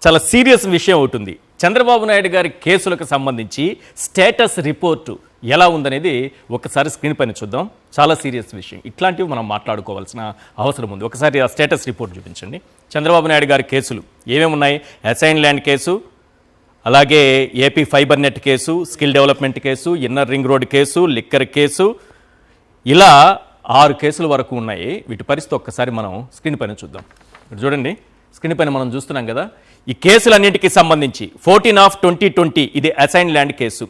చాలా సీరియస్ విషయం అవుతుంది. చంద్రబాబు నాయుడు గారి కేసులకు సంబంధించి స్టేటస్ రిపోర్టు ఎలా ఉందనేది ఒకసారి స్క్రీన్ పైన చూద్దాం. చాలా సీరియస్ విషయం, ఇట్లాంటివి మనం మాట్లాడుకోవాల్సిన అవసరం ఉంది. ఒకసారి ఆ స్టేటస్ రిపోర్ట్ చూపించండి. చంద్రబాబు నాయుడు గారి కేసులు ఏమేమి ఉన్నాయి? అసైన్ ల్యాండ్ కేసు, అలాగే AP fibre net case, skill development case, inner ring road case, liquor case, ఇలా 6 కేసుల వరకు ఉన్నాయి. వీటి పరిస్థితి ఒక్కసారి మనం స్క్రీన్ పైన చూద్దాం. చూడండి, స్క్రీన్ పైన మనం చూస్తున్నాం కదా. ఈ కేసులన్నింటికి సంబంధించి 14/2020 ఇది assign land case.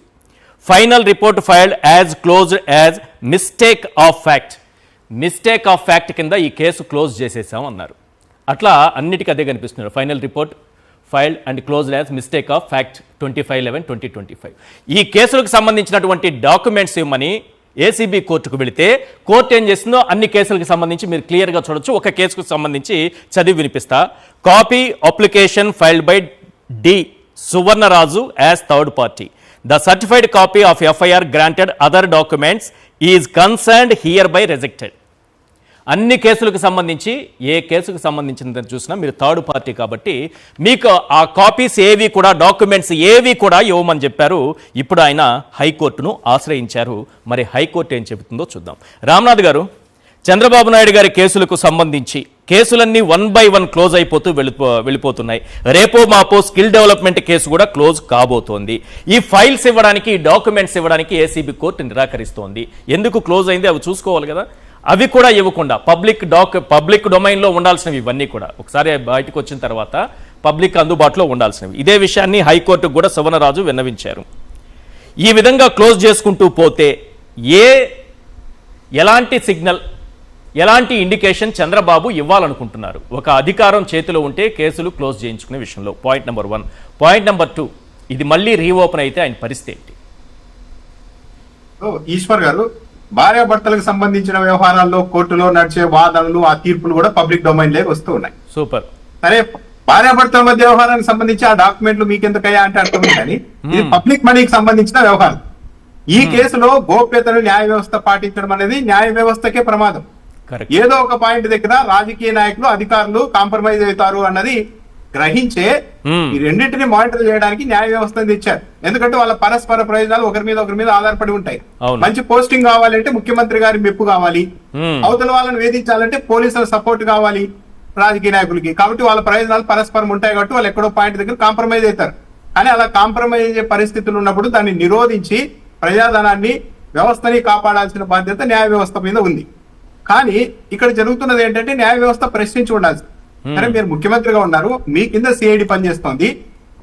Final report filed as closed as mistake of fact కింద ఈ కేసు క్లోజ్ చేసేసాం అన్నారు. అట్లా అన్నిటికీ అదే కనిపిస్తున్నారు. Final report filed and closed as mistake of fact 25/11/2025. ఈ కేసులకు సంబంధించినటువంటి డాక్యుమెంట్స్ ఇవ్వమని ఏసీబీ కోర్టుకు వెళితే కోర్టు ఏం చేసిందో అన్ని కేసులకు సంబంధించి మీరు క్లియర్గా చూడొచ్చు. ఒక కేసుకు సంబంధించి చదివి వినిపిస్తా. Copy application filed by D Suvarnaraju as third party. The certified copy of FIR granted other documents is concerned hereby rejected. అన్ని కేసులకు సంబంధించి ఏ కేసుకు సంబంధించిందని చూసినా మీరు థర్డ్ పార్టీ కాబట్టి మీకు ఆ కాపీస్ ఏవి కూడా, డాక్యుమెంట్స్ ఏవి కూడా ఇవ్వమని చెప్పారు. ఇప్పుడు ఆయన హైకోర్టును ఆశ్రయించారు. మరి హైకోర్టు ఏం చెబుతుందో చూద్దాం. రామ్నాథ్ గారు, చంద్రబాబు నాయుడు గారి కేసులకు సంబంధించి కేసులన్నీ 1 by 1 క్లోజ్ అయిపోతూ వెళ్ళిపోతున్నాయి. రేపో మాపో స్కిల్ డెవలప్మెంట్ కేసు కూడా క్లోజ్ కాబోతోంది. ఈ ఫైల్స్ ఇవ్వడానికి, ఈ డాక్యుమెంట్స్ ఇవ్వడానికి ఏసీబీ కోర్టు నిరాకరిస్తోంది. ఎందుకు క్లోజ్ అయింది అవి చూసుకోవాలి కదా. అవి కూడా ఇవ్వకుండా పబ్లిక్ డొమైన్లో ఉండాల్సినవి ఇవన్నీ కూడా ఒకసారి బయటకు వచ్చిన తర్వాత పబ్లిక్ అందుబాటులో ఉండాల్సినవి. ఇదే విషయాన్ని హైకోర్టుకు కూడా సువర్ణరాజు విన్నవించారు. ఈ విధంగా క్లోజ్ చేసుకుంటూ పోతే ఎలాంటి సిగ్నల్, ఎలాంటి ఇండికేషన్ చంద్రబాబు ఇవ్వాలనుకుంటున్నారు? ఒక అధికారం చేతిలో ఉంటే కేసులు క్లోజ్ చేయించుకునే విషయంలో పాయింట్ నెంబర్ 1. పాయింట్ నెంబర్ 2, ఇది మళ్ళీ రీఓపెన్ అయితే ఆయన పరిస్థితి ఏంటి? ఈశ్వర్ గారు, భార్యాభర్తలకు సంబంధించిన వ్యవహారాల్లో కోర్టులో నడిచే వాదనలు, ఆ తీర్పులు కూడా పబ్లిక్ డొమైన్ లేక వస్తూ ఉన్నాయి. సూపర్. సరే, భార్యాభర్తల మధ్య వ్యవహారానికి సంబంధించి ఆ డాక్యుమెంట్లు మీకెందుకయ్యా అంటే అర్థం కానీ ఇది పబ్లిక్ మనీకి సంబంధించిన వ్యవహారం. ఈ కేసులో గోప్యతను న్యాయ వ్యవస్థ పాటించడం అనేది న్యాయ వ్యవస్థకే ప్రమాదం. ఏదో ఒక పాయింట్ దగ్గర రాజకీయ నాయకులు, అధికారులు కాంప్రమైజ్ అవుతారు అన్నది గ్రహించే ఈ రెండింటిని మానిటర్ చేయడానికి న్యాయ వ్యవస్థను తెచ్చారు. ఎందుకంటే వాళ్ళ పరస్పర ప్రయోజనాలు ఒకరి మీద ఆధారపడి ఉంటాయి. మంచి పోస్టింగ్ కావాలంటే ముఖ్యమంత్రి గారి మెప్పు కావాలి, అవతల వాళ్ళని వేధించాలంటే పోలీసుల సపోర్ట్ కావాలి రాజకీయ నాయకులకి. కాబట్టి వాళ్ళ ప్రయోజనాలు పరస్పరం ఉంటాయి కాబట్టి వాళ్ళు ఎక్కడో పాయింట్ దగ్గర కాంప్రమైజ్ అవుతారు. కానీ అలా కాంప్రమైజ్ అయ్యే పరిస్థితులు ఉన్నప్పుడు దాన్ని నిరోధించి ప్రజాధనాన్ని, వ్యవస్థని కాపాడాల్సిన బాధ్యత న్యాయ వ్యవస్థ మీద ఉంది. కానీ ఇక్కడ జరుగుతున్నది ఏంటంటే న్యాయ వ్యవస్థ ప్రశ్నించి ఉండాల్సి. సరే, మీరు ముఖ్యమంత్రిగా ఉన్నారు, మీ కింద సిఐడి పనిచేస్తోంది.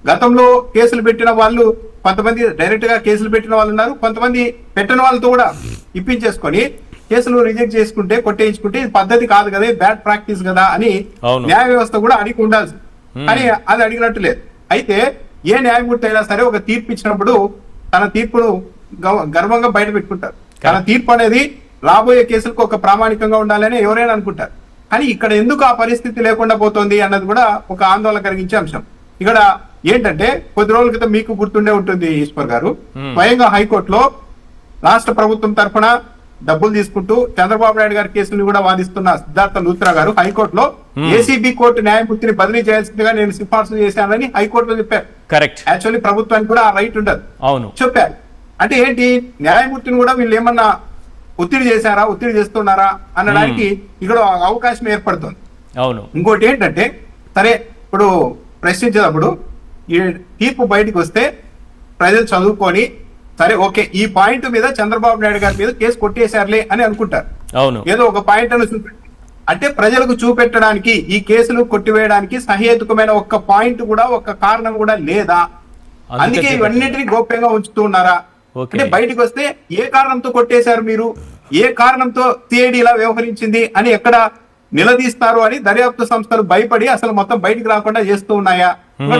గతంలో కేసులు పెట్టిన వాళ్ళు కొంతమంది డైరెక్ట్ గా కేసులు పెట్టిన వాళ్ళు ఉన్నారు, కొంతమంది పెట్టిన వాళ్ళతో కూడా ఇప్పించేసుకొని కేసులు రిజెక్ట్ చేసుకుంటే, కొట్టేయించుకుంటే ఇది పద్ధతి కాదు కదా, బ్యాడ్ ప్రాక్టీస్ కదా అని న్యాయ వ్యవస్థ కూడా అడిగి ఉండాల్సి. కానీ అది అడిగినట్టు లేదు. అయితే ఏ న్యాయమూర్తి అయినా సరే ఒక తీర్పు ఇచ్చినప్పుడు తన తీర్పును గర్వంగా బయట పెట్టుకుంటారు. తన తీర్పు అనేది రాబోయే కేసులకు ఒక ప్రామాణికంగా ఉండాలని ఎవరైనా అనుకుంటారు. కానీ ఇక్కడ ఎందుకు ఆ పరిస్థితి లేకుండా పోతుంది అన్నది కూడా ఒక ఆందోళన కలిగించే అంశం. ఇక్కడ ఏంటంటే కొద్ది రోజుల క్రితం మీకు గుర్తుండే ఉంటుంది ఈశ్వర్ గారు, స్వయంగా హైకోర్టులో రాష్ట్ర ప్రభుత్వం తరఫున డబ్బులు తీసుకుంటూ చంద్రబాబు నాయుడు గారి కేసులను కూడా వాదిస్తున్న సిద్ధార్థ లూత్రా గారు హైకోర్టులో ఏసీబీ కోర్టు న్యాయమూర్తిని బదిలీ చేయాల్సిందిగా నేను సిఫార్సు చేశానని హైకోర్టులో చెప్పారు. కరెక్ట్. యాక్చువల్లీ ప్రభుత్వానికి కూడా ఆ రైట్ ఉండదు. అవును, చెప్పారు. అంటే ఏంటి, న్యాయమూర్తిని కూడా వీళ్ళు ఏమన్నా ఒత్తిడి చేశారా, ఒత్తిడి చేస్తున్నారా అనడానికి ఇక్కడ అవకాశం ఏర్పడుతుంది. అవును. ఇంకోటి ఏంటంటే, సరే ఇప్పుడు ప్రశ్నించేటప్పుడు ఈ తీర్పు బయటకు వస్తే ప్రజలు చదువుకొని సరే ఓకే ఈ పాయింట్ మీద చంద్రబాబు నాయుడు గారి మీద కేసు కొట్టేశారులే అని అనుకుంటారు. అవును. ఏదో ఒక పాయింట్ అని అంటే ప్రజలకు చూపెట్టడానికి ఈ కేసులు కొట్టివేయడానికి సహేతుకమైన ఒక్క పాయింట్ కూడా, ఒక్క కారణం కూడా లేదా? అందుకే ఇవన్నిటిని గోప్యంగా ఉంచుతూ ఉన్నారా? అంటే బయటకు వస్తే ఏ కారణంతో కొట్టేశారు మీరు, ఏ కారణంతో సిఐడి ఇలా వ్యవహరించింది అని ఎక్కడ నిలదీస్తారు అని దర్యాప్తు సంస్థలు భయపడి అసలు మొత్తం బయటకు రాకుండా చేస్తూ ఉన్నాయా?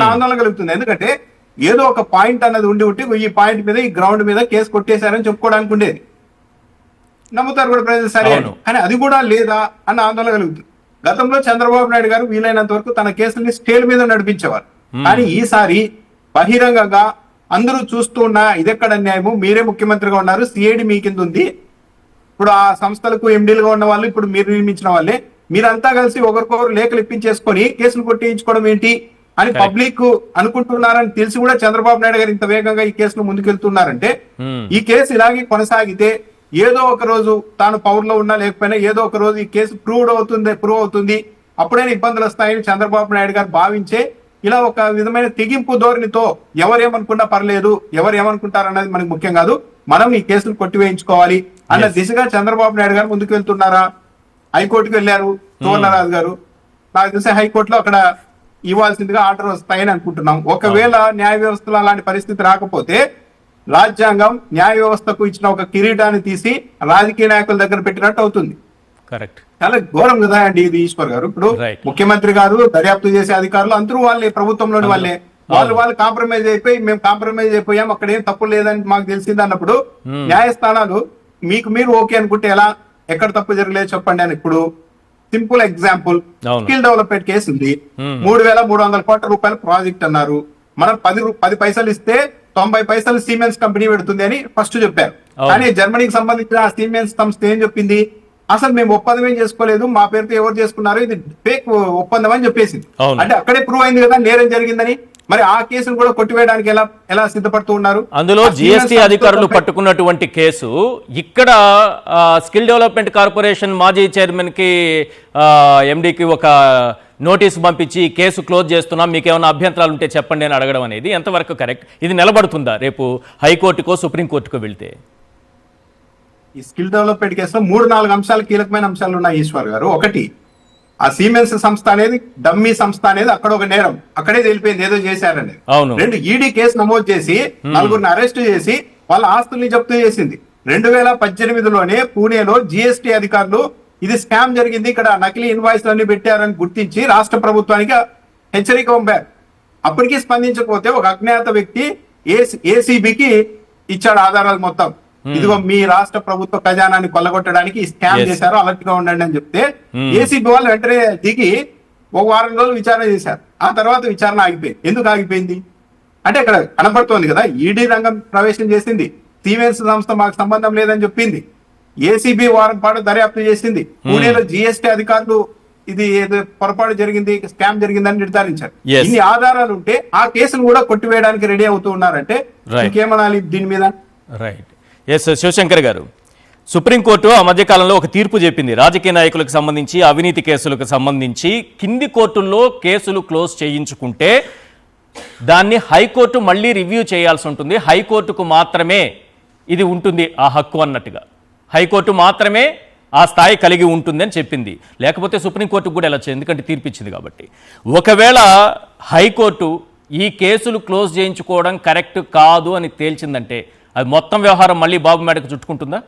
ఆందోళన కలుగుతుంది. ఎందుకంటే ఏదో ఒక పాయింట్ అన్నది ఉండి ఈ పాయింట్ మీద, ఈ గ్రౌండ్ మీద కేసు కొట్టేశారని చెప్పుకోవడానికి ఉండేది, నమ్ముతారు కూడా ప్రజలు. సరే, కానీ అది కూడా లేదా అన్న ఆందోళన కలుగుతుంది. గతంలో చంద్రబాబు నాయుడు గారు వీలైనంత వరకు తన కేసుల్ని స్కేల్ మీద నడిపించేవారు. కానీ ఈసారి బహిరంగంగా అందరూ చూస్తూ ఉన్నా ఇదెక్కడ న్యాయము, మీరే ముఖ్యమంత్రిగా ఉన్నారు, సిఐడి మీ కింద ఉంది, ఇప్పుడు ఆ సంస్థలకు ఎండీలుగా ఉన్న వాళ్ళు ఇప్పుడు మీరు నియమించిన వాళ్ళే, మీరంతా కలిసి ఒకరికొకరు లేఖలు ఇప్పించేసుకొని కేసులు కొట్టించుకోవడం ఏంటి అని పబ్లిక్ అనుకుంటున్నారని తెలిసి కూడా చంద్రబాబు నాయుడు గారు ఇంత వేగంగా ఈ కేసును ముందుకెళ్తున్నారంటే ఈ కేసు ఇలాగే కొనసాగితే ఏదో ఒక రోజు తాను పవర్లో ఉన్నా లేకపోయినా ఏదో ఒక రోజు ఈ కేసు ప్రూవ్ అవుతుంది అప్పుడైనా ఇబ్బందులు వస్తాయని చంద్రబాబు నాయుడు గారు భావించే ఇలా ఒక విధమైన తెగింపు ధోరణితో ఎవరేమనుకున్నా పర్లేదు ఎవరు ఏమనుకుంటారన్నది మనకు ముఖ్యం కాదు, మనం ఈ కేసును కొట్టివేయించుకోవాలి అన్న దిశగా చంద్రబాబు నాయుడు గారు ముందుకు వెళ్తున్నారా? హైకోర్టుకు వెళ్లారు సువర్ణరాజు గారు, నాకు తెలిసి హైకోర్టులో అక్కడ ఇవ్వాల్సిందిగా ఆర్డర్ వస్తాయని అనుకుంటున్నాం. ఒకవేళ న్యాయ వ్యవస్థలో అలాంటి పరిస్థితి రాకపోతే రాజ్యాంగం న్యాయ వ్యవస్థకు ఇచ్చిన ఒక కిరీటాన్ని తీసి రాజకీయ నాయకుల దగ్గర పెట్టినట్టు అవుతుంది. కరెక్ట్. చాలా ఘోరం కదా అండి ఇది ఈశ్వర్ గారు. ఇప్పుడు ముఖ్యమంత్రి గారు, దర్యాప్తు చేసే అధికారులు అందరూ వాళ్ళే, ప్రభుత్వంలోని వాళ్ళే, వాళ్ళు కాంప్రమైజ్ అయిపోయి మేము కాంప్రమైజ్ అయిపోయాం అక్కడ ఏం తప్పు లేదని మాకు తెలిసింది అన్నప్పుడు న్యాయస్థానాలు మీకు మీరు ఓకే అనుకుంటే ఎలా, ఎక్కడ తప్పు జరగలేదు చెప్పండి అని. ఇప్పుడు simple example, skill development case ఉంది, 3,300 కోట్ల రూపాయల ప్రాజెక్ట్ అన్నారు. మనం 10 పైసలు ఇస్తే 90 పైసలు సిమెన్స్ కంపెనీ పెడుతుంది అని ఫస్ట్ చెప్పారు. కానీ జర్మనీకి సంబంధించిన ఆ సిమెన్స్ సంస్థ ఏం చెప్పింది, అసలు మేము ఒప్పందం ఏం చేసుకోలేదు, మా పేరుతో ఎవరు చేసుకున్నారు, ఇది ఫేక్ ఒప్పందం అని చెప్పేసింది. అంటే అక్కడే ప్రూవ్ అయింది కదా నేరం జరిగిందని. మరి ఆ కేసును కూడా కొట్టివేయడానికి ఎలా సిద్ధపడుతూ ఉన్నారు? అందులో జిఎస్టీ అధికారులు పట్టుకున్నటువంటి కేసు ఇక్కడ స్కిల్ డెవలప్మెంట్ కార్పొరేషన్ మాజీ చైర్మన్ కి ఎండికి ఒక నోటీస్ పంపించి కేసు క్లోజ్ చేస్తున్నాం, మీకు ఏమైనా అభ్యంతరాలు ఉంటే చెప్పండి అని అడగడం అనేది ఎంతవరకు కరెక్ట్? ఇది నిలబడుతుందా రేపు హైకోర్టుకో సుప్రీంకోర్టుకో వెళ్తే? ఈ స్కిల్ డెవలప్మెంట్ కేసులో 3-4 అంశాలు, కీలకమైన అంశాలు ఉన్నాయి ఈశ్వర్ గారు. ఒకటి, ఆ సిమెన్స్ సంస్థ అనేది డమ్మీ సంస్థ అనేది అక్కడ ఒక నేరం, అక్కడే తెలిపోయింది ఏదో చేశారని. 2, ఈడీ కేసు నమోదు చేసి 4గురిని అరెస్ట్ చేసి వాళ్ళ ఆస్తుల్ని జప్తు చేసింది. 2018లోనే పూణేలో జిఎస్టీ అధికారులు ఇది స్కామ్ జరిగింది, ఇక్కడ నకిలీ ఇన్వాయిస్లు అన్ని పెట్టారని గుర్తించి రాష్ట్ర ప్రభుత్వానికి హెచ్చరిక పంపారు. అప్పటికీ స్పందించకపోతే ఒక అజ్ఞాత వ్యక్తి ఏసీబీకి ఇచ్చాడు ఆధారాలు మొత్తం. ఇదిగో మీ రాష్ట్ర ప్రభుత్వ ఖజానాన్ని కొల్లగొట్టడానికి స్కామ్ చేశారు, అలర్ట్ గా ఉండండి అని చెప్తే ఏసీబీ వాళ్ళు వెంటనే దిగి 1 వారం రోజులు విచారణ చేశారు. ఆ తర్వాత విచారణ ఆగిపోయింది. ఎందుకు ఆగిపోయింది అంటే ఇక్కడ కనపడుతోంది కదా, ఈడీ రంగం ప్రవేశం చేసింది, సిమెన్స్ సంస్థ మాకు సంబంధం లేదని చెప్పింది, ఏసీబీ వారం పాటు దర్యాప్తు చేసింది, పూణేలో జిఎస్టీ అధికారులు ఇది ఏదో పొరపాటు జరిగింది, స్కామ్ జరిగిందని నిర్ధారించారు. ఇన్ని ఆధారాలు ఉంటే ఆ కేసును కూడా కొట్టివేయడానికి రెడీ అవుతూ ఉన్నారంటే ఇంకేమనాలి దీని మీద? రైట్. ఎస్ శివశంకర్ గారు, సుప్రీంకోర్టు ఆ మధ్యకాలంలో ఒక తీర్పు చెప్పింది రాజకీయ నాయకులకు సంబంధించి, అవినీతి కేసులకు సంబంధించి కింది కోర్టుల్లో కేసులు క్లోజ్ చేయించుకుంటే దాన్ని హైకోర్టు మళ్ళీ రివ్యూ చేయాల్సి ఉంటుంది, హైకోర్టుకు మాత్రమే ఇది ఉంటుంది ఆ హక్కు అన్నట్టుగా, హైకోర్టు మాత్రమే ఆ స్థాయి కలిగి ఉంటుంది అని చెప్పింది. లేకపోతే సుప్రీంకోర్టుకు కూడా వెళ్ళచ్చు, ఎందుకంటే తీర్పిచ్చింది కాబట్టి. ఒకవేళ హైకోర్టు ఈ కేసులు క్లోజ్ చేయించుకోవడం కరెక్ట్ కాదు అని తేల్చిందంటే అది మొత్తం వ్యవహారం మళ్ళీ బాబు మేడకు చుట్టుకుంటుందా?